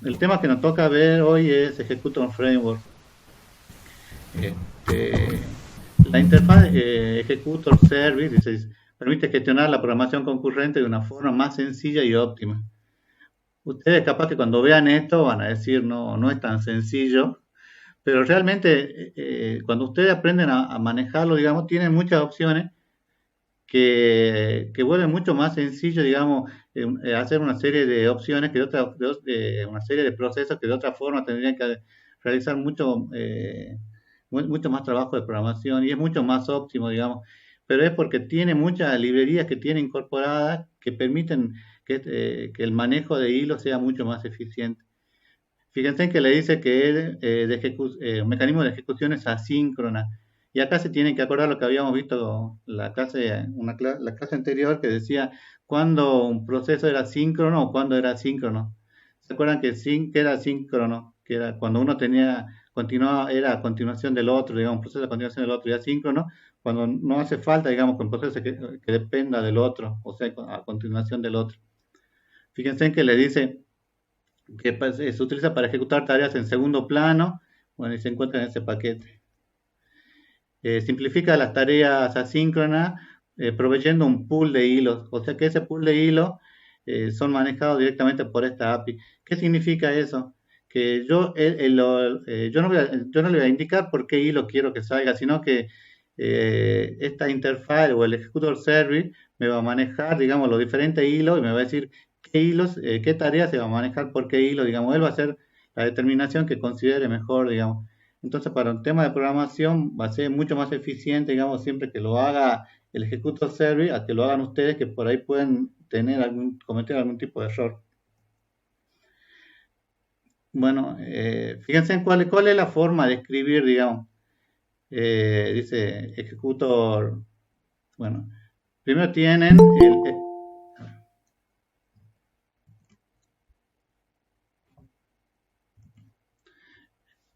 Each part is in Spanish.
El tema que nos toca ver hoy es Execution Framework. La interfaz Executor Service permite gestionar la programación concurrente de una forma más sencilla y óptima. Ustedes capaz que cuando vean esto van a decir, no, no es tan sencillo, pero realmente cuando ustedes aprenden a manejarlo, digamos, tienen muchas opciones que vuelven mucho más sencillo, digamos, hacer una serie de opciones que una serie de procesos que de otra forma tendrían que realizar mucho más trabajo de programación y es mucho más óptimo, digamos, pero es porque tiene muchas librerías que tiene incorporadas que permiten que el manejo de hilos sea mucho más eficiente. Fíjense que le dice que es un mecanismo de ejecución es asíncrona. Y acá se tienen que acordar lo que habíamos visto la clase anterior que decía cuándo un proceso era síncrono o cuándo era asíncrono. ¿Se acuerdan que era síncrono? Que era cuando uno continuaba, era a continuación del otro, digamos, un proceso a continuación del otro, y asíncrono, cuando no hace falta, digamos, que un proceso que dependa del otro, o sea, a continuación del otro. Fíjense que le dice que se utiliza para ejecutar tareas en segundo plano, bueno, y se encuentra en ese paquete. Simplifica las tareas asíncronas proveyendo un pool de hilos, o sea que ese pool de hilos son manejados directamente por esta API. ¿Qué significa eso? Que yo no le voy a indicar por qué hilo quiero que salga, sino que esta interfaz o el Executor Service me va a manejar, digamos, los diferentes hilos y me va a decir qué hilos, qué tareas se va a manejar por qué hilo, digamos, él va a hacer la determinación que considere mejor, digamos. Entonces, para un tema de programación va a ser mucho más eficiente, digamos, siempre que lo haga el Executor Service, a que lo hagan ustedes, que por ahí pueden cometer algún tipo de error. Bueno, fíjense en cuál es la forma de escribir, digamos. Dice Executor, bueno, primero tienen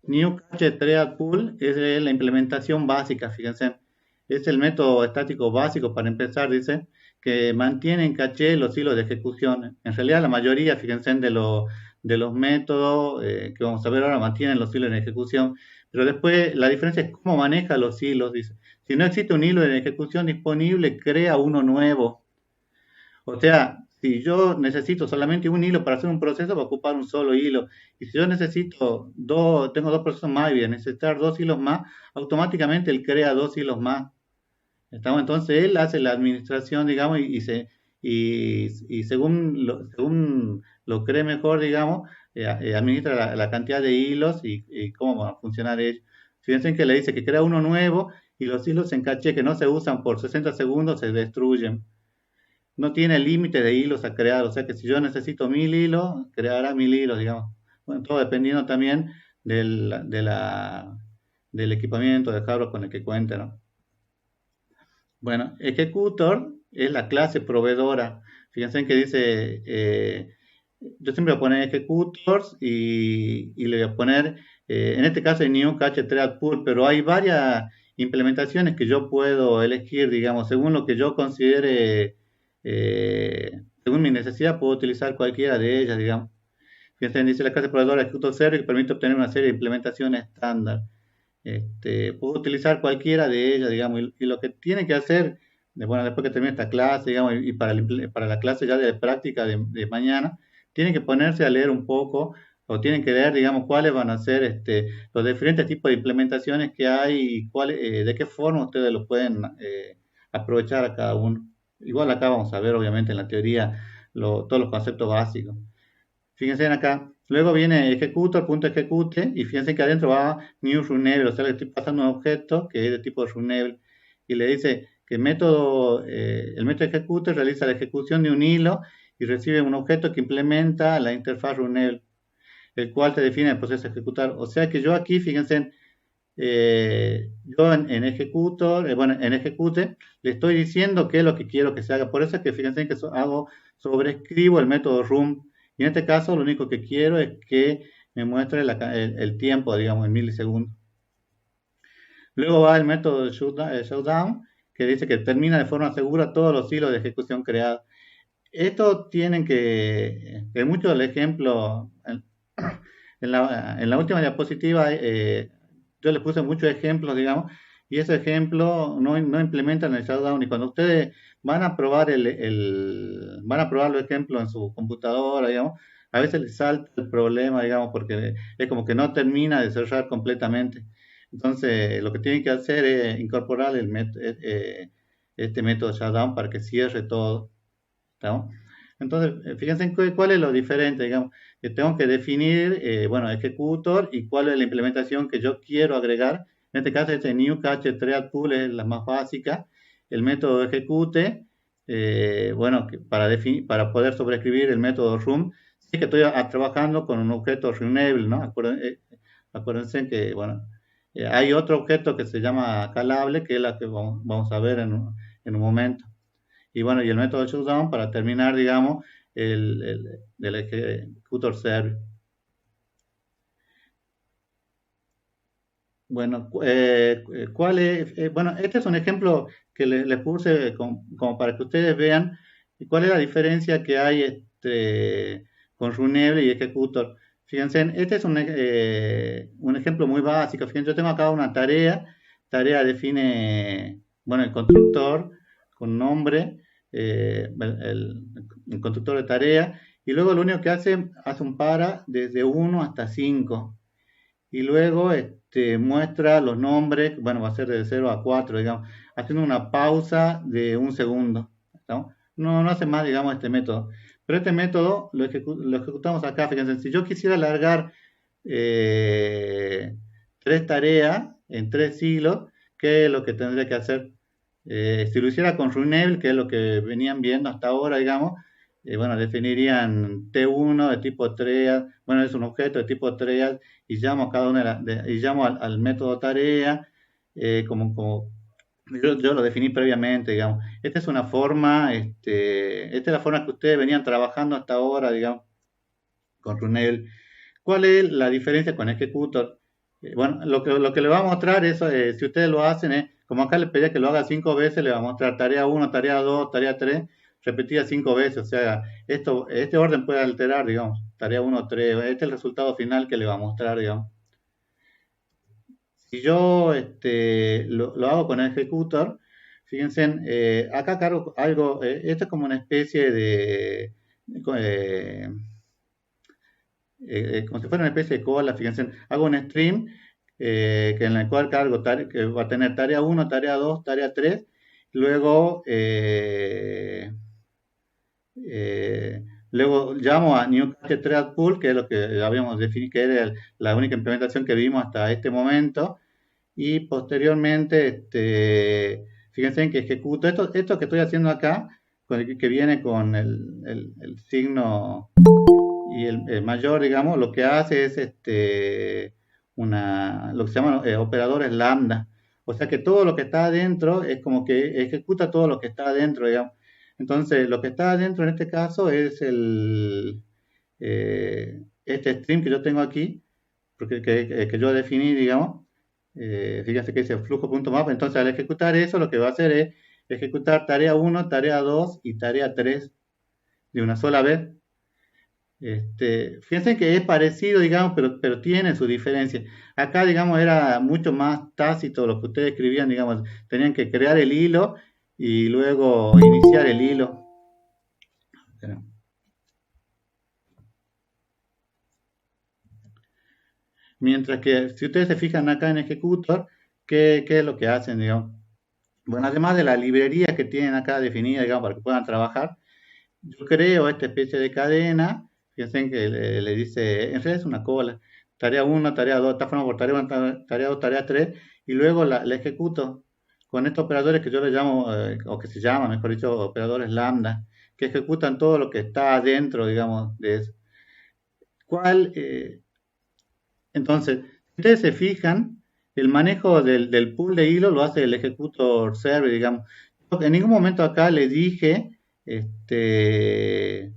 New Cache Triad Pool, es la implementación básica, fíjense. Es el método estático básico para empezar, dice, que mantiene en caché los hilos de ejecución. En realidad, la mayoría, fíjense, de los métodos que vamos a ver ahora mantienen los hilos en ejecución. Pero después, la diferencia es cómo maneja los hilos, dice. Si no existe un hilo en ejecución disponible, crea uno nuevo. O sea, si yo necesito solamente un hilo para hacer un proceso, va a ocupar un solo hilo. Y si yo tengo dos procesos más y voy a necesitar dos hilos más, automáticamente él crea dos hilos más. Entonces él hace la administración, digamos, y según lo cree mejor, digamos, administra la cantidad de hilos y cómo va a funcionar ello. Fíjense que le dice que crea uno nuevo y los hilos en caché que no se usan por 60 segundos se destruyen. No tiene límite de hilos a crear, o sea que si yo necesito 1000 hilos, creará 1000 hilos, digamos. Bueno, todo dependiendo también del equipamiento de hardware con el que cuente, ¿no? Bueno, Executor es la clase proveedora. Fíjense que dice, yo siempre voy a poner Executors y le voy a poner, en este caso, el New Cache Triad Pool, pero hay varias implementaciones que yo puedo elegir, digamos, según lo que yo considere, según mi necesidad, puedo utilizar cualquiera de ellas, digamos. Fíjense, dice la clase proveedora Executor Service que permite obtener una serie de implementaciones estándar. Puedo utilizar cualquiera de ellas, digamos, y lo que tiene que hacer, bueno, después que termine esta clase, digamos, y para la clase ya de práctica de mañana, tienen que ponerse a leer un poco, o tienen que leer, digamos, cuáles van a ser los diferentes tipos de implementaciones que hay y de qué forma ustedes lo pueden aprovechar a cada uno. Igual acá vamos a ver, obviamente, en la teoría, todos los conceptos básicos. Fíjense en acá. Luego viene ejecutor, punto ejecute, y fíjense que adentro va new runable, o sea, le estoy pasando un objeto que es de tipo runable, y le dice que el método ejecute realiza la ejecución de un hilo y recibe un objeto que implementa la interfaz runable, el cual te define el proceso de ejecutar. O sea que yo aquí, fíjense, yo en ejecutor, bueno, en ejecute, le estoy diciendo qué es lo que quiero que se haga. Por eso es que fíjense que sobrescribo el método run. Y en este caso, lo único que quiero es que me muestre el tiempo, digamos, en milisegundos. Luego va el método shutdown, que dice que termina de forma segura todos los hilos de ejecución creados. esto tienen que mucho el ejemplo, en la última diapositiva, yo les puse muchos ejemplos, digamos, y ese ejemplo no implementan el Shutdown. Y cuando ustedes van a probar van a probar los ejemplos en su computadora, digamos, a veces les salta el problema, digamos, porque es como que no termina de cerrar completamente. Entonces, lo que tienen que hacer es incorporar este método Shutdown para que cierre todo, ¿no? Entonces, fíjense en cuál es lo diferente, digamos, que tengo que definir, bueno, ejecutor y cuál es la implementación que yo quiero agregar. En este caso, este new cache trial pool es la más básica. El método ejecute, bueno, para poder sobreescribir el método room, sí que estoy trabajando con un objeto runable, ¿no? Acuérdense que, bueno, hay otro objeto que se llama calable, que es la que vamos a ver en un momento. Y bueno, y el método shutdown para terminar, digamos, del executor server. Bueno, ¿cuál es? Bueno, este es un ejemplo que les puse como para que ustedes vean cuál es la diferencia que hay con Runable y Executor. Fíjense, este es un ejemplo muy básico. Fíjense, yo tengo acá una tarea define, bueno, el constructor con nombre, el constructor de tarea, y luego lo único que hace un para desde 1 hasta 5 y luego muestra los nombres, bueno, va a ser de 0 a 4, digamos, haciendo una pausa de un segundo, ¿no? No hace más, digamos, este método. Pero este método lo ejecutamos acá, fíjense, si yo quisiera alargar 3 tareas en 3 hilos, ¿qué es lo que tendría que hacer? Si lo hiciera con Runable, que es lo que venían viendo hasta ahora, digamos, bueno, definirían T1 de tipo triad, bueno, es un objeto de tipo triad, y llamo a cada una y llamo al método tarea, como yo lo definí previamente, digamos. Esta es una forma, esta es la forma que ustedes venían trabajando hasta ahora, digamos, con Runel. ¿Cuál es la diferencia con Executor? Bueno, lo que le va a mostrar es, si ustedes lo hacen, como acá le pedía que lo haga 5 veces, le va a mostrar tarea 1, tarea 2, tarea 3, repetida 5 veces. O sea, este orden puede alterar, digamos, tarea 1, 3. Este es el resultado final que le va a mostrar, digamos. Si yo lo hago con el Executor, fíjense, acá cargo algo, esto es como una especie eh, como si fuera una especie de cola, fíjense, hago un stream que en el cual cargo que va a tener tarea 1, tarea 2, tarea 3, luego, luego llamo a New Cache Thread Pool, que es lo que habíamos definido, que era la única implementación que vimos hasta este momento, y posteriormente, fíjense que ejecuto esto que estoy haciendo acá, que viene con el signo y el mayor, digamos, lo que hace es lo que se llaman operadores lambda. O sea que todo lo que está adentro es como que ejecuta todo lo que está adentro, digamos. Entonces, lo que está adentro en este caso es este stream que yo tengo aquí, porque que yo definí, digamos. Fíjense que dice flujo.map. Entonces, al ejecutar eso, lo que va a hacer es ejecutar tarea 1, tarea 2 y tarea 3 de una sola vez. Fíjense que es parecido, digamos, pero tiene su diferencia. Acá, digamos, era mucho más tácito lo que ustedes escribían, digamos, tenían que crear el hilo y luego iniciar el hilo. Mientras que si ustedes se fijan acá en Executor, ¿qué es lo que hacen, digamos? Bueno, además de la librería que tienen acá definida, digamos, para que puedan trabajar, yo creo esta especie de cadena, fíjense que le dice, en realidad es una cola, tarea 1, tarea 2, está formado por tarea 1, tarea 2, tarea 3, y luego la ejecuto con estos operadores que yo le llamo, o que se llaman, mejor dicho, operadores lambda, que ejecutan todo lo que está adentro, digamos, de eso. ¿Cuál? Entonces, si ustedes se fijan, el manejo del pool de hilo lo hace el ejecutor server, digamos. En ningún momento acá le dije que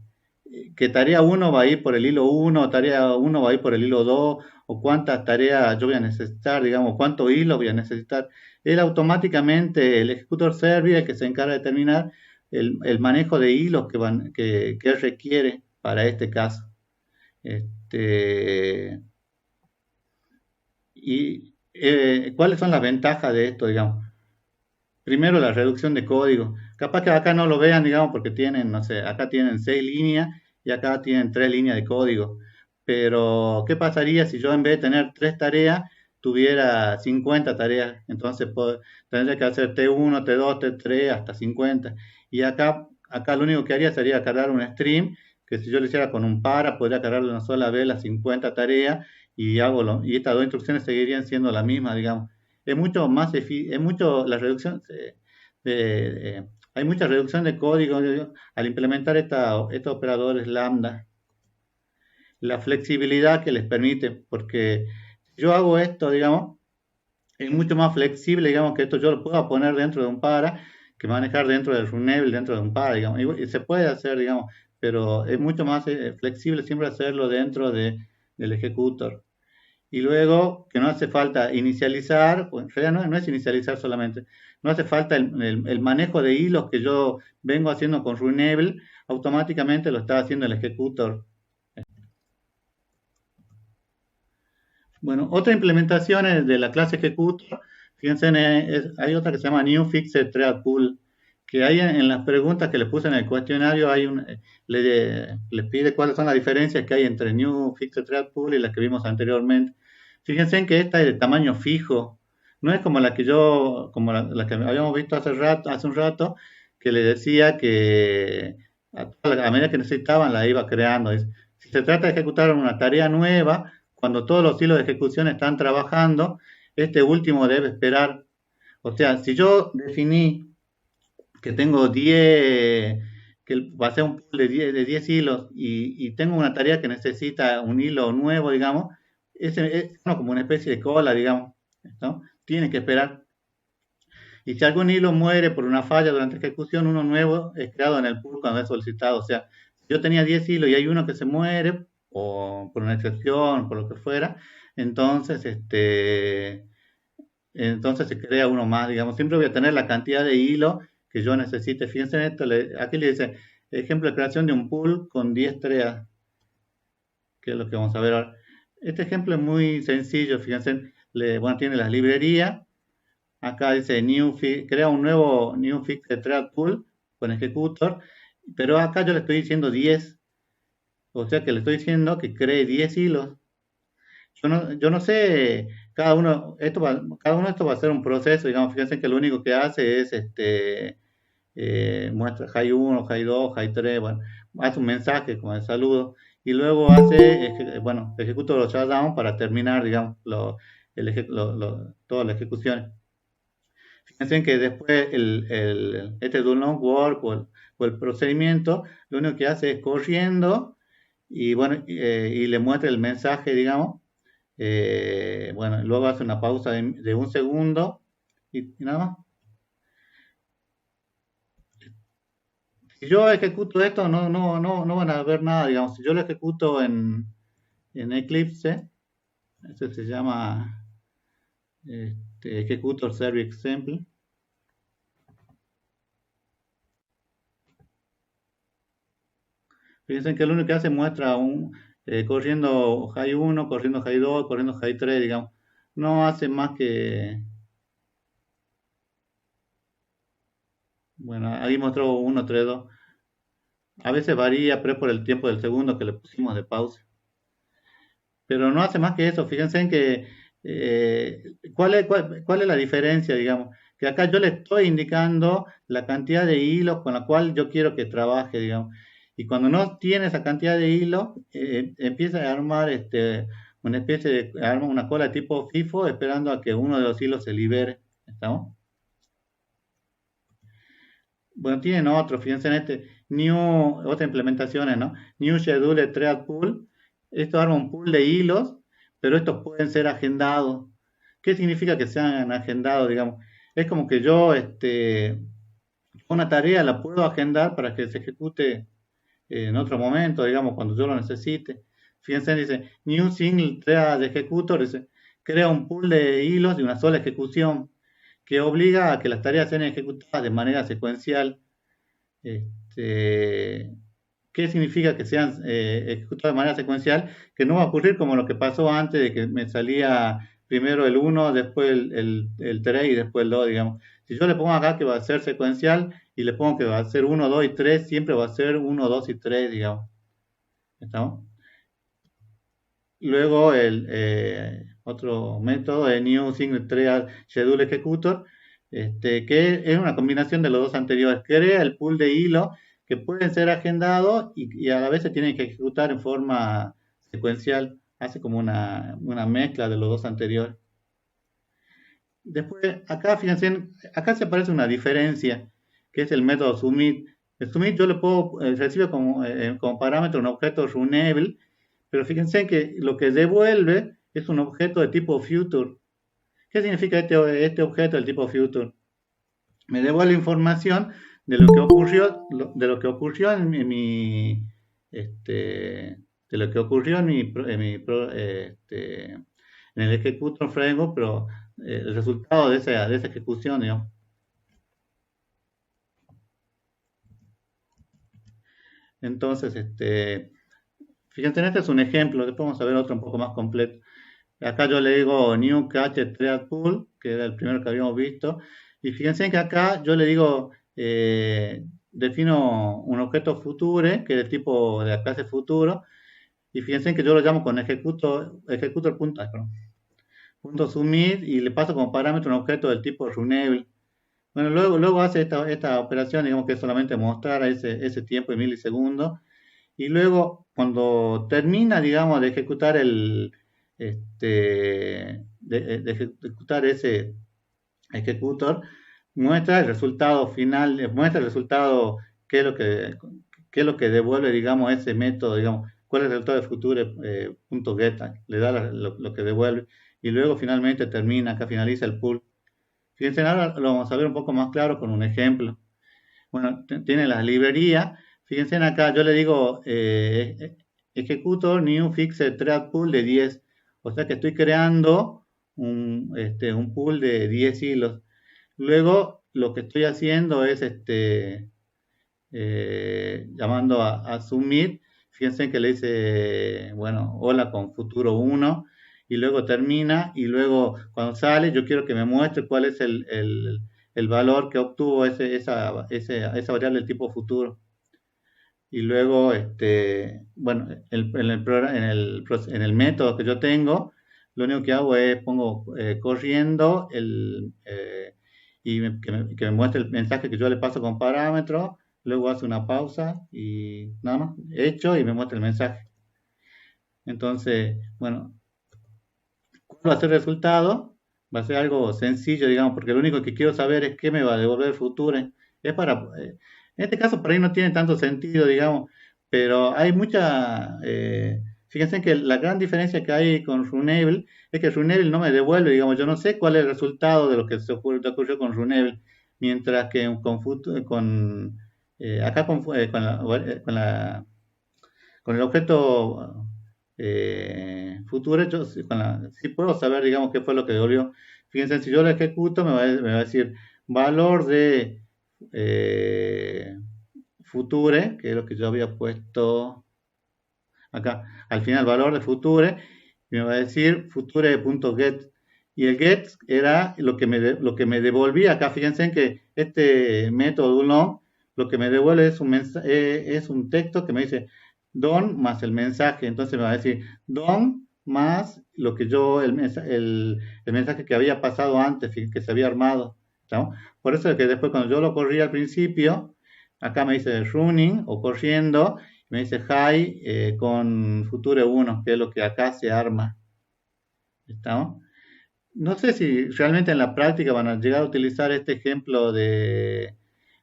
tarea 1 va a ir por el hilo 1, tarea 1 va a ir por el hilo 2, o cuántas tareas yo voy a necesitar, digamos, cuánto hilo voy a necesitar. Él automáticamente, el ejecutor server, el que se encarga de determinar, el manejo de hilos que requiere para este caso. Este, ¿Cuáles son las ventajas de esto, digamos? Primero, la reducción de código. Capaz que acá no lo vean, digamos, porque tienen, no sé, acá tienen 6 líneas y acá tienen 3 líneas de código. Pero, ¿qué pasaría si yo en vez de tener 3 tareas, tuviera 50 tareas? Entonces, tendría que hacer T1, T2, T3, hasta 50. Y acá lo único que haría sería cargar un stream, que si yo lo hiciera con un para, podría cargarlo una sola vez las 50 tareas y estas dos instrucciones seguirían siendo las mismas, digamos. Es mucho más es mucho la reducción, hay mucha reducción de código al implementar estos operadores lambda. La flexibilidad que les permite, porque si yo hago esto, digamos, es mucho más flexible, digamos, que esto yo lo puedo poner dentro de un para, que manejar dentro del Runable, dentro de un para, digamos, y se puede hacer, digamos, pero es mucho más flexible siempre hacerlo dentro del ejecutor. Y luego, que no hace falta inicializar, pues en realidad no es inicializar solamente, no hace falta el manejo de hilos que yo vengo haciendo con Runable, automáticamente lo está haciendo el ejecutor. Bueno, otra implementación es de la clase ejecutor, fíjense, hay otra que se llama New Fixed Thread Pool, que hay en las preguntas que le puse en el cuestionario, les pide cuáles son las diferencias que hay entre New Fixed Thread Pool y las que vimos anteriormente. Fíjense en que esta es de tamaño fijo, no es como como la que habíamos visto hace un rato, que le decía que a medida que necesitaban la iba creando. Si se trata de ejecutar una tarea nueva, cuando todos los hilos de ejecución están trabajando, este último debe esperar. O sea, si yo definí que tengo 10, que va a ser un pool de 10 hilos y tengo una tarea que necesita un hilo nuevo, digamos, es como una especie de cola, digamos, ¿no? Tiene que esperar. Y si algún hilo muere por una falla durante la ejecución, uno nuevo es creado en el pool cuando es solicitado. O sea, si yo tenía 10 hilos y hay uno que se muere, o por una excepción, por lo que fuera, entonces, entonces se crea uno más, digamos. Siempre voy a tener la cantidad de hilo que yo necesite. Fíjense en esto, aquí le dice, ejemplo de creación de un pool con 10 tareas, que es lo que vamos a ver ahora. Este ejemplo es muy sencillo, fíjense, bueno, tiene las librerías. Acá dice crea un nuevo New Fixed Thread Pool con ejecutor, pero acá yo le estoy diciendo 10, o sea que le estoy diciendo que cree 10 hilos. Yo no sé, cada uno de estos va a ser un proceso, digamos, fíjense que lo único que hace es muestra high 1, high 2, high 3, bueno, hace un mensaje como de saludo y luego ejecuta los shutdown para terminar, digamos, toda la ejecución. Fíjense que después este do not work o el procedimiento, lo único que hace es corriendo y bueno, y le muestra el mensaje, digamos. Bueno, luego hace una pausa de un segundo y nada más. Si yo ejecuto esto, no van a ver nada, digamos. Si yo lo ejecuto en Eclipse, este se llama Executor Service Example. Fíjense que lo único que hace muestra corriendo high 1, corriendo high 2, corriendo high 3, digamos. No hace más que... Bueno, ahí mostró 1, 3, 2. A veces varía, pero es por el tiempo del segundo que le pusimos de pausa. Pero no hace más que eso. Fíjense en que... ¿cuál es la diferencia, digamos? Que acá yo le estoy indicando la cantidad de hilos con la cual yo quiero que trabaje, digamos. Y cuando no tiene esa cantidad de hilos, empieza a armar una especie de, arma una cola tipo FIFO esperando a que uno de los hilos se libere. ¿Estamos? Bueno, tienen otro, fíjense en otra implementaciones, ¿no? New Schedule Thread Pool. Esto arma un pool de hilos, pero estos pueden ser agendados. ¿Qué significa que sean agendados, digamos? Es como que yo, una tarea la puedo agendar para que se ejecute en otro momento, digamos, cuando yo lo necesite. Fíjense, dice, New Single Thread Executor, dice, crea un pool de hilos de una sola ejecución que obliga a que las tareas sean ejecutadas de manera secuencial. Este, ¿qué significa que sean ejecutados de manera secuencial? Que no va a ocurrir como lo que pasó antes de que me salía primero el uno, después el 3 y después el 2, digamos. Si yo le pongo acá que va a ser secuencial y le pongo que va a ser uno, 2 y 3, siempre va a ser uno, 2 y 3, digamos. ¿Estamos? Luego el otro método de New Single Trial Schedule Executor, que es una combinación de los dos anteriores. Crea el pool de hilo que pueden ser agendados y a la vez se tienen que ejecutar en forma secuencial. Hace como una mezcla de los dos anteriores. Después, acá, fíjense, acá se aparece una diferencia, que es el método submit. El submit yo le puedo, recibe como parámetro un objeto runnable, pero fíjense que lo que devuelve es un objeto de tipo future. ¿Qué significa este objeto del tipo future? Me devuelve información de lo que ocurrió de lo que ocurrió en el executor framework, pero el resultado de esa ejecución, digamos. Entonces, fíjense, este es un ejemplo, después vamos a ver otro un poco más completo. Acá yo le digo new cache thread pool, que era el primero que habíamos visto, y fíjense que acá yo le digo, defino un objeto future, que es del tipo de la clase futuro, y fíjense que yo lo llamo con punto submit y le paso como parámetro un objeto del tipo runnable. Bueno, luego hace esta operación, digamos que es solamente mostrar ese tiempo en milisegundos. Y luego, cuando termina, digamos, de ejecutar de ejecutar ese ejecutor, muestra el resultado final, muestra el resultado, qué es lo qué es lo que devuelve, digamos, ese método, digamos, cuál es el resultado de future.get, le da lo que devuelve. Y luego finalmente termina, acá finaliza el pool. Fíjense, ahora lo vamos a ver un poco más claro con un ejemplo. Bueno, tiene las librerías. Fíjense acá, yo le digo ejecutor new fixed thread pool de 10. O sea que estoy creando un pool de 10 hilos. Luego lo que estoy haciendo es llamando a submit. Fíjense que le dice, bueno, hola con futuro 1 y luego termina y luego cuando sale yo quiero que me muestre cuál es el valor que obtuvo esa variable del tipo futuro. Y luego, bueno, en el método que yo tengo, lo único que hago es pongo corriendo que me muestre el mensaje que yo le paso con parámetro, luego hace una pausa y nada más, hecho y me muestra el mensaje. Entonces, bueno, ¿cuál va a ser el resultado? Va a ser algo sencillo, digamos, porque lo único que quiero saber es qué me va a devolver el futuro. Es en este caso, por ahí no tiene tanto sentido, digamos, pero hay fíjense que la gran diferencia que hay con Runable es que Runable no me devuelve, digamos, yo no sé cuál es el resultado de lo que ocurrió con Runable, mientras que acá con el objeto Future, sí puedo saber, digamos, qué fue lo que devolvió. Fíjense, si yo lo ejecuto, me va a decir valor de Future, que es lo que yo había puesto acá. Al final, valor de Future, y me va a decir future.get. Y el get era lo que me devolvía acá. Fíjense en que este método uno lo que me devuelve es un texto que me dice don más el mensaje. Entonces me va a decir don más lo que el mensaje que había pasado antes, que se había armado. ¿No? Por eso es que después cuando yo lo corrí al principio, acá me dice running o corriendo, me dice hi con future 1, que es lo que acá se arma. ¿Estamos? No sé si realmente en la práctica van a llegar a utilizar este ejemplo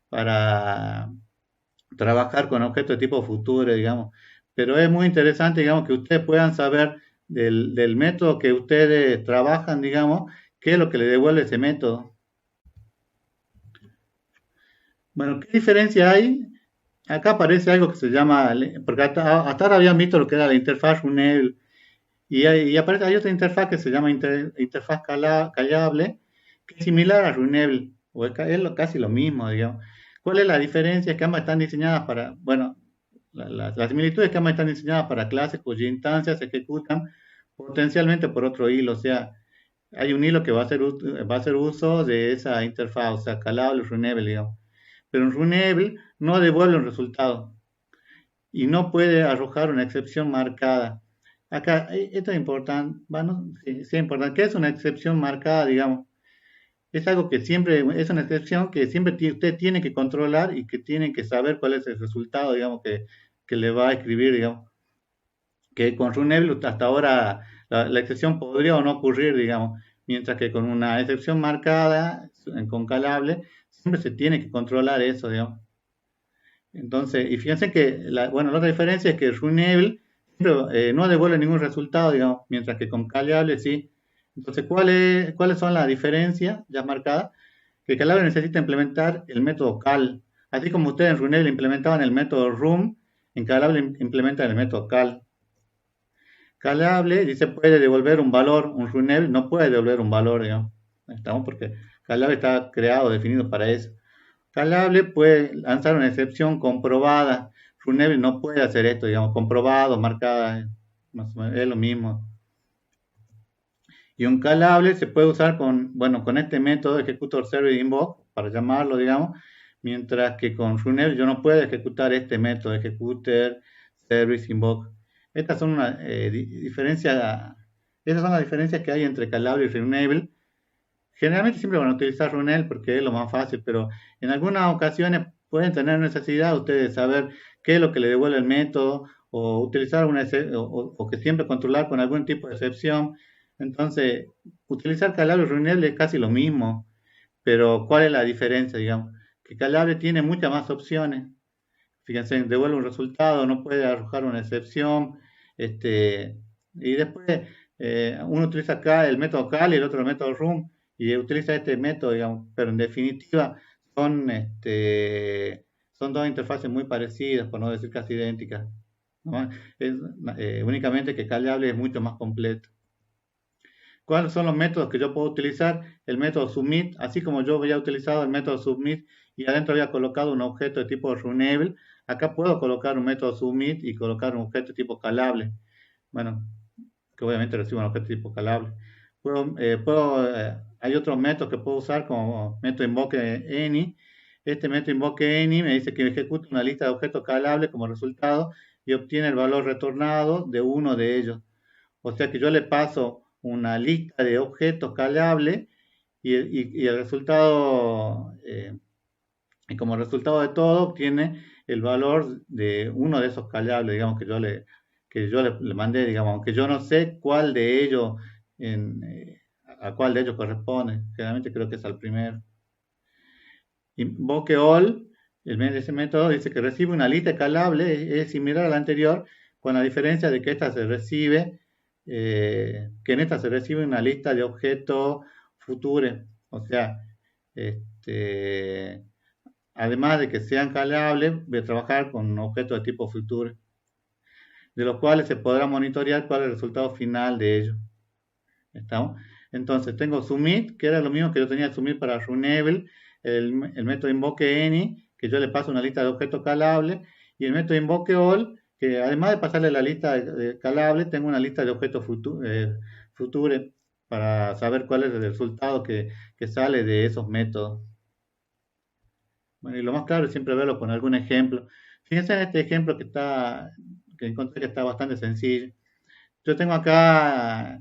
para trabajar con objetos de tipo futuro, digamos. Pero es muy interesante, digamos, que ustedes puedan saber del método que ustedes trabajan, digamos, qué es lo que le devuelve ese método. Bueno, ¿qué diferencia hay? Acá aparece algo que se llama, porque hasta ahora habían visto lo que era la interfaz Runel, hay otra interfaz que se llama interfaz callable, que es similar a Runel, o es casi lo mismo, digamos. ¿Cuál es la diferencia? Es que ambas están diseñadas para, bueno, las similitudes que ambas están diseñadas para clases cuyas instancias se ejecutan potencialmente por otro hilo, o sea, hay un hilo que va a hacer uso de esa interfaz, o sea, Calable, Runable, digamos. Pero un Runable no devuelve un resultado y no puede arrojar una excepción marcada. Acá, esto es importante, bueno, sí, sí es importante. ¿Qué es una excepción marcada, digamos? Es algo que siempre, es una excepción que siempre usted tiene que controlar y que tiene que saber cuál es el resultado, digamos, que le va a escribir, digamos. Que con Runable hasta ahora la excepción podría o no ocurrir, digamos, mientras que con una excepción marcada, con Calable, siempre se tiene que controlar eso, digamos. Entonces, y fíjense que, bueno, la otra diferencia es que Runable no devuelve ningún resultado, digamos, mientras que con Calable sí. Entonces, ¿cuáles son las diferencias ya marcadas? Que Calable necesita implementar el método cal. Así como ustedes en Runable implementaban el método room, en Calable implementan el método cal. Calable dice puede devolver un valor, un Runable no puede devolver un valor, digamos. Estamos porque Calable está creado, definido para eso. Calable puede lanzar una excepción comprobada. Runable no puede hacer esto, digamos, comprobado, marcada, más o menos, es lo mismo. Y un calable se puede usar con, bueno, con este método executor service invoke, para llamarlo, digamos, mientras que con Runable yo no puedo ejecutar este método executor service invoke. Estas son una diferencia, esas son las diferencias que hay entre calable y Runable. Generalmente siempre van a utilizar Runel porque es lo más fácil, pero en algunas ocasiones pueden tener necesidad ustedes de saber qué es lo que le devuelve el método o utilizar o que siempre controlar con algún tipo de excepción. Entonces, utilizar Calable y Runel es casi lo mismo, pero ¿cuál es la diferencia, digamos? Que Calable tiene muchas más opciones. Fíjense, devuelve un resultado, no puede arrojar una excepción, y después uno utiliza acá el método cal y el otro el método room y utiliza este método, digamos, pero en definitiva son dos interfaces muy parecidas, por no decir casi idénticas, ¿no? Es, únicamente que Calable es mucho más completo. ¿Cuáles son los métodos que yo puedo utilizar? El método submit, así como yo había utilizado el método submit y adentro había colocado un objeto de tipo runable, acá puedo colocar un método submit y colocar un objeto de tipo calable. Bueno, que obviamente recibe un objeto de tipo calable. Hay otros métodos que puedo usar como método invoke any. Este método invoke any me dice que ejecute una lista de objetos calables como resultado y obtiene el valor retornado de uno de ellos. O sea que yo le paso una lista de objetos calables y el resultado, y como resultado de todo, obtiene el valor de uno de esos calables, digamos, que yo le mandé, digamos, aunque yo no sé cuál de ellos, a cuál de ellos corresponde. Generalmente creo que es al primero. Invoke all, ese método dice que recibe una lista calable, es similar a la anterior, con la diferencia de que esta se recibe, que en esta se recibe una lista de objetos futuros, o sea, además de que sean calables, voy a trabajar con objetos de tipo futuro, de los cuales se podrá monitorear cuál es el resultado final de ellos. ¿Estamos? Entonces tengo submit, que era lo mismo que yo tenía submit para Runable, el método invoke any, que yo le paso una lista de objetos calables, y el método invoke all, que además de pasarle la lista de calables, tengo una lista de objetos futuros para saber cuál es el resultado que sale de esos métodos. Bueno, y lo más claro es siempre verlo con algún ejemplo. Fíjense en este ejemplo que encontré que está bastante sencillo. Yo tengo acá,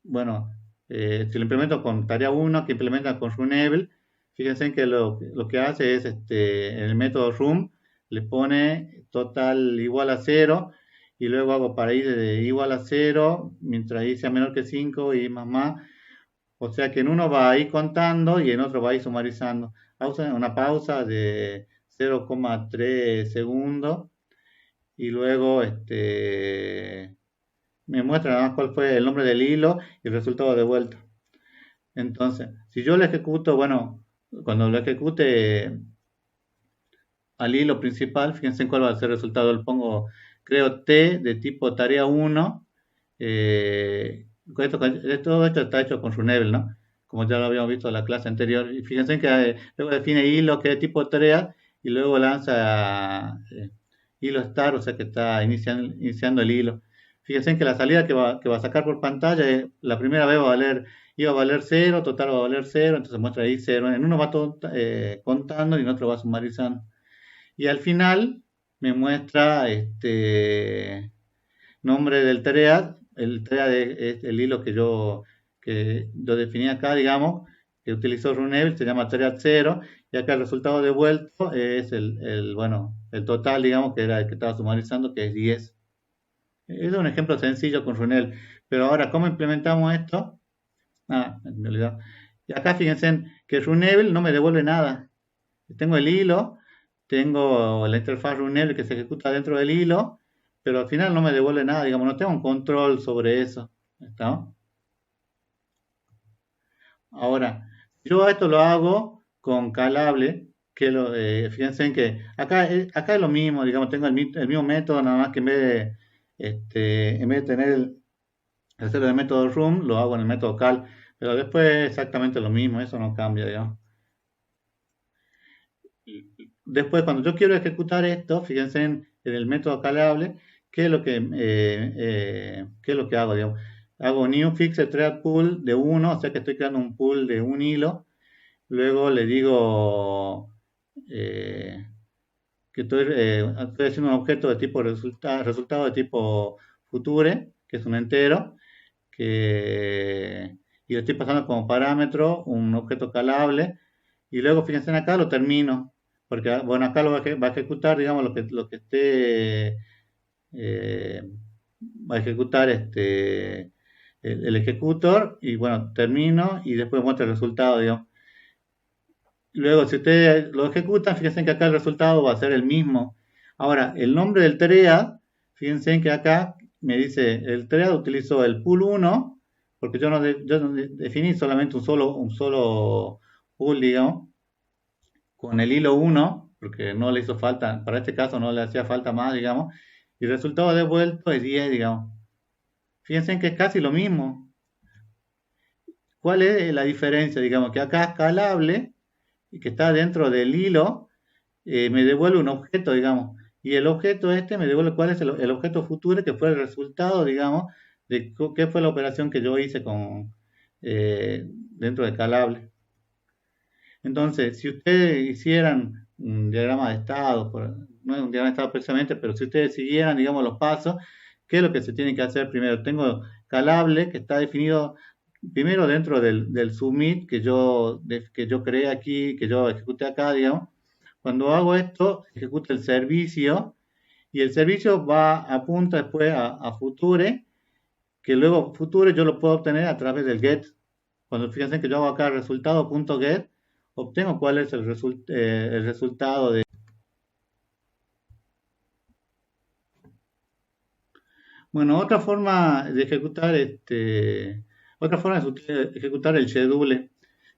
bueno, si lo implemento con tarea 1, que implementa con Runable, fíjense que lo que hace es, en el método room, le pone total igual a 0, y luego hago para i de igual a 0, mientras i sea menor que 5 y más. O sea que en uno va a ir contando y en otro va a ir sumarizando. Hace una pausa de 0,3 segundos y luego me muestra nada más cuál fue el nombre del hilo y el resultado de vuelta. Entonces, si yo lo ejecuto, bueno, cuando lo ejecute al hilo principal, fíjense en cuál va a ser el resultado. Le pongo, creo, T de tipo tarea 1. Todo esto está hecho con Runable, ¿no? como ya lo habíamos visto en la clase anterior. Y fíjense que luego define hilo, que es tipo tarea, y luego lanza hilo start, o sea que está iniciando el hilo. Fíjense que la salida que va a sacar por pantalla, la primera vez iba a valer cero, total va a valer cero, entonces muestra ahí cero. En uno va todo, contando y en otro va sumarizando. Y al final me muestra nombre del thread. El thread es el hilo que yo definí acá, digamos, que utilizó Runable, se llama thread 0, y acá el resultado devuelto es bueno, el total, digamos, que era el que estaba sumarizando, que es 10. Es un ejemplo sencillo con Runel, pero ahora, ¿cómo implementamos esto? Me olvidé. Y acá fíjense que Runable no me devuelve nada. Tengo el hilo, tengo la interfaz Runel que se ejecuta dentro del hilo, pero al final no me devuelve nada, digamos, no tengo un control sobre eso. ¿Está? Ahora, yo esto lo hago con Calable, fíjense en que acá es lo mismo, digamos, tengo el mismo método, nada más que en vez de tener hacerlo en el método room, lo hago en el método cal, pero después es exactamente lo mismo, eso no cambia, digamos. Después, cuando yo quiero ejecutar esto, fíjense en el método calable, ¿qué es lo que hago, digamos? Hago new fixed thread pool de 1, o sea que estoy creando un pool de un hilo. Luego le digo que estoy haciendo un objeto de tipo resultado de tipo future, que es un entero, y le estoy pasando como parámetro un objeto calable. Y luego, fíjense acá, lo termino. Porque, bueno, acá va a ejecutar, digamos, lo que esté, va a ejecutar el ejecutor, y bueno, termino y después muestra el resultado, digamos. Luego, si ustedes lo ejecutan, fíjense que acá el resultado va a ser el mismo. Ahora, el nombre del thread, fíjense que acá me dice, el thread utilizó el pool 1, porque yo no definí solamente un solo pool, digamos, con el hilo 1, porque no le hizo falta, para este caso no le hacía falta más, digamos, y el resultado devuelto es 10, digamos. Fíjense que es casi lo mismo. ¿Cuál es la diferencia? Digamos que acá es escalable y que está dentro del hilo, me devuelve un objeto, digamos, y el objeto me devuelve cuál es el objeto futuro, que fue el resultado, digamos, de qué fue la operación que yo hice dentro de Calable. Entonces, si ustedes hicieran un diagrama de estado, no es un diagrama de estado precisamente, pero si ustedes siguieran, digamos, los pasos, ¿qué es lo que se tiene que hacer primero? Tengo Calable, que está definido primero dentro del submit que yo creé aquí, que yo ejecuté acá, digamos. Cuando hago esto, ejecuta el servicio, y el servicio apunta después a Future, que luego Future yo lo puedo obtener a través del get. Cuando fíjense que yo hago acá resultado.get, obtengo cuál es el resultado de... Bueno, otra forma es ejecutar el schedule.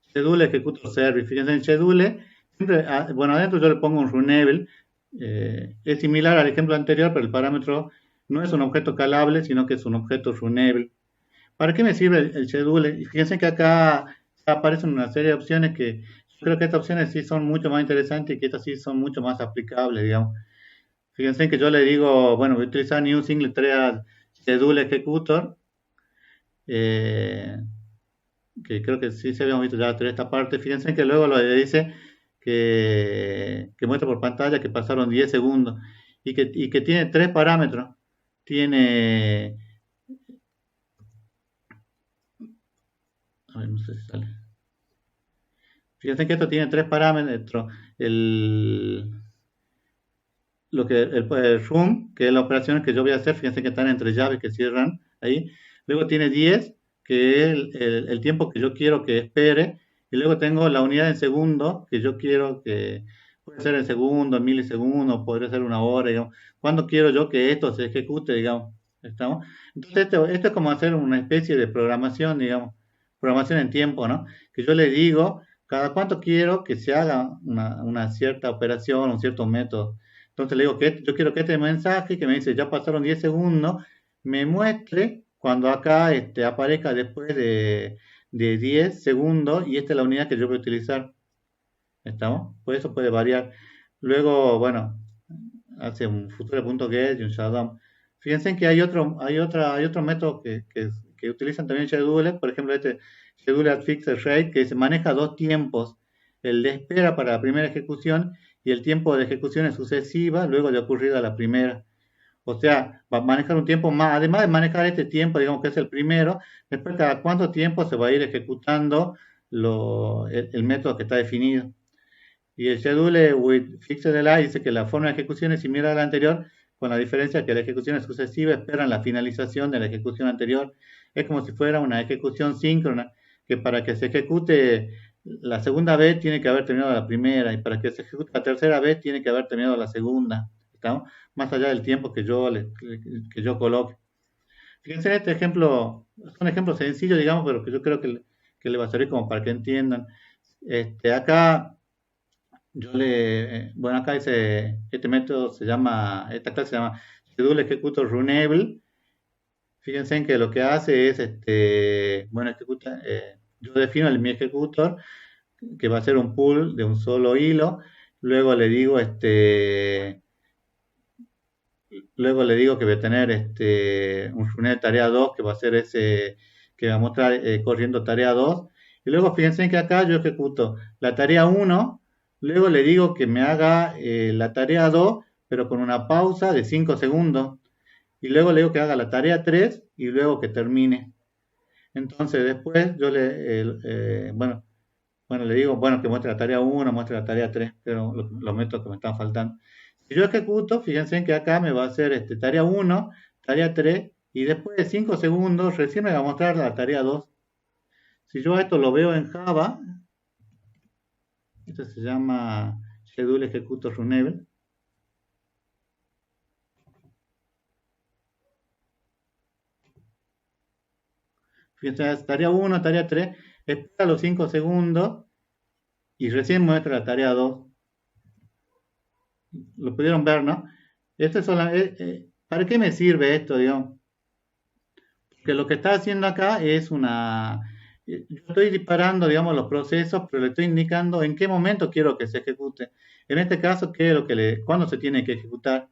Schedule ejecuta el service. Fíjense en schedule, siempre, bueno, adentro yo le pongo un runable. Es similar al ejemplo anterior, pero el parámetro no es un objeto calable, sino que es un objeto runable. ¿Para qué me sirve el schedule? Fíjense que acá aparecen una serie de opciones que yo creo que estas opciones sí son mucho más interesantes y que estas sí son mucho más aplicables, digamos. Fíjense que yo le digo, bueno, voy a utilizar new single thread schedule executor, eh, que creo que sí se habíamos visto ya esta parte. Fíjense que luego le dice que muestra por pantalla que pasaron 10 segundos y que tiene tres parámetros. Tiene, a ver, no sé si sale. Fíjense que esto tiene tres parámetros. El room, que es la operación que yo voy a hacer, fíjense que están entre llaves que cierran ahí. Luego tiene 10, que es el tiempo que yo quiero que espere. Y luego tengo la unidad en segundo, que yo quiero que puede ser en segundo, en milisegundos, podría ser una hora, digamos. ¿Cuándo quiero yo que esto se ejecute, digamos? ¿Estamos? Entonces, esto es como hacer una especie de programación, digamos, programación en tiempo, ¿no? Que yo le digo cada cuánto quiero que se haga una cierta operación, un cierto método. Entonces le digo que yo quiero que este mensaje que me dice ya pasaron 10 segundos, me muestre cuando acá aparezca después de 10 segundos y esta es la unidad que yo voy a utilizar. ¿Estamos? Pues eso puede variar. Luego, bueno, hace un futuro.get y un shutdown. Fíjense que hay otro método que utilizan también scheduler, por ejemplo, este scheduler fixed rate, que se maneja dos tiempos, el de espera para la primera ejecución y el tiempo de ejecución sucesiva luego de ocurrida la primera. O sea, va a manejar un tiempo más, además de manejar este tiempo, digamos que es el primero, después cada cuánto tiempo se va a ir ejecutando el método que está definido. Y el schedule with fixed delay dice que la forma de ejecución es similar a la anterior, con la diferencia que la ejecución sucesiva esperan la finalización de la ejecución anterior. Es como si fuera una ejecución síncrona, que para que se ejecute la segunda vez tiene que haber terminado la primera, y para que se ejecute la tercera vez tiene que haber terminado la segunda. ¿Estamos? Más allá del tiempo que yo coloque. Fíjense en este ejemplo, es un ejemplo sencillo, digamos, pero que yo creo que le va a servir como para que entiendan. Acá bueno, acá dice, este método esta clase se llama Schedule Executor Runnable. Fíjense en que lo que hace es, bueno, yo defino mi ejecutor, que va a ser un pool de un solo hilo. Luego le digo, que voy a tener, un runner de tarea 2, que va a ser ese, que va a mostrar corriendo tarea 2. Y luego fíjense que acá yo ejecuto la tarea 1. Luego le digo que me haga la tarea 2, pero con una pausa de 5 segundos. Y luego le digo que haga la tarea 3 y luego que termine. Entonces después yo bueno, le digo, bueno, que muestre la tarea 1, muestre la tarea 3, pero los métodos que me están faltando. Si yo ejecuto, fíjense que acá me va a hacer tarea 1, tarea 3, y después de 5 segundos recién me va a mostrar la tarea 2. Si yo esto lo veo en Java, esto se llama Schedule Executor Runnable. Fíjense, tarea 1, tarea 3, espera los 5 segundos y recién muestra la tarea 2. Lo pudieron ver, ¿no? ¿Para qué me sirve esto, digamos? Porque lo que está haciendo acá es yo estoy disparando, digamos, los procesos, pero le estoy indicando en qué momento quiero que se ejecute. En este caso, ¿cuándo se tiene que ejecutar?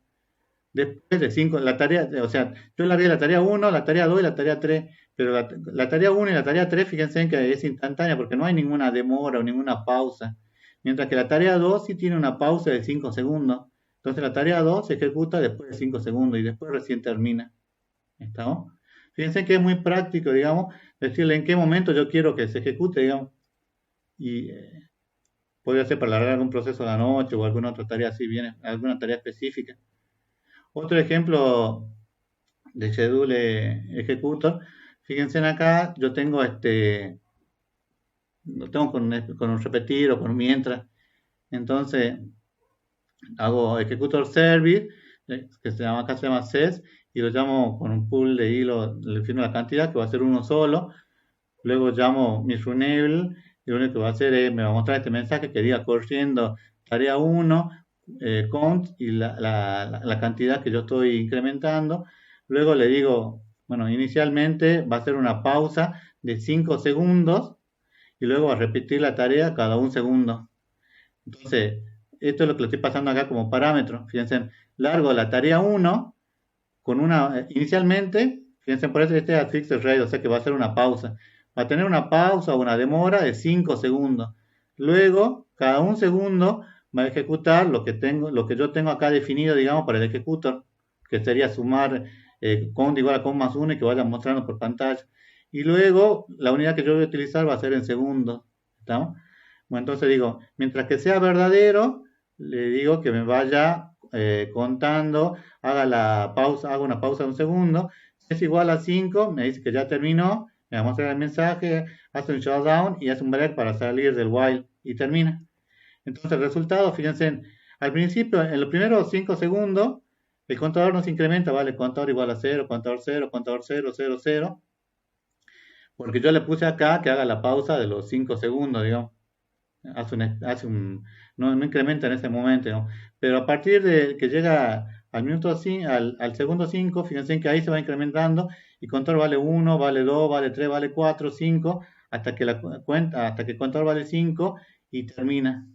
Después de 5, la tarea, o sea, yo largué la tarea 1, la tarea 2 y la tarea 3, pero la tarea 1 y la tarea 3, fíjense en que es instantánea porque no hay ninguna demora o ninguna pausa. Mientras que la tarea 2 sí tiene una pausa de 5 segundos. Entonces la tarea 2 se ejecuta después de 5 segundos y después recién termina. ¿Estamos? Fíjense que es muy práctico, digamos, decirle en qué momento yo quiero que se ejecute, digamos. Y podría ser para alargar un proceso de la noche o alguna otra tarea así, alguna tarea específica. Otro ejemplo de schedule executor, fíjense acá, yo tengo lo tengo con un repetir o con un mientras. Entonces, hago executor service, que acá se llama ses, y lo llamo con un pool de hilo, le defino la cantidad, que va a ser uno solo. Luego llamo mi runnable, y lo único que va a hacer es, me va a mostrar este mensaje que diga corriendo tarea 1, count, y la cantidad que yo estoy incrementando. Luego le digo, bueno, inicialmente va a ser una pausa de 5 segundos, y luego va a repetir la tarea cada 1 segundo. Entonces, esto es lo que le estoy pasando acá como parámetro. Fíjense, largo la tarea 1 con inicialmente, fíjense, por eso este es fixed rate, o sea que va a ser una pausa. Va a tener una pausa o una demora de 5 segundos. Luego, cada 1 segundo va a ejecutar lo que yo tengo acá definido, digamos, para el ejecutor, que sería sumar count igual a count más 1 y que vaya mostrando por pantalla. Y luego, la unidad que yo voy a utilizar va a ser en segundos. ¿Estamos? Bueno, entonces digo, mientras que sea verdadero, le digo que me vaya contando, haga una pausa de 1 segundo. Si es igual a 5, me dice que ya terminó, me va a mostrar el mensaje, hace un shutdown y hace un break para salir del while y termina. Entonces el resultado, fíjense, al principio, en los primeros 5 segundos, el contador no se incrementa, vale, contador igual a 0, contador 0, contador 0, 0, 0, porque yo le puse acá que haga la pausa de los 5 segundos, digamos. No incrementa en ese momento, ¿no? Pero a partir de que llega al segundo 5, fíjense que ahí se va incrementando y control vale 1, vale 2, vale 3, vale 4, 5, hasta que hasta que el contador vale 5 y termina.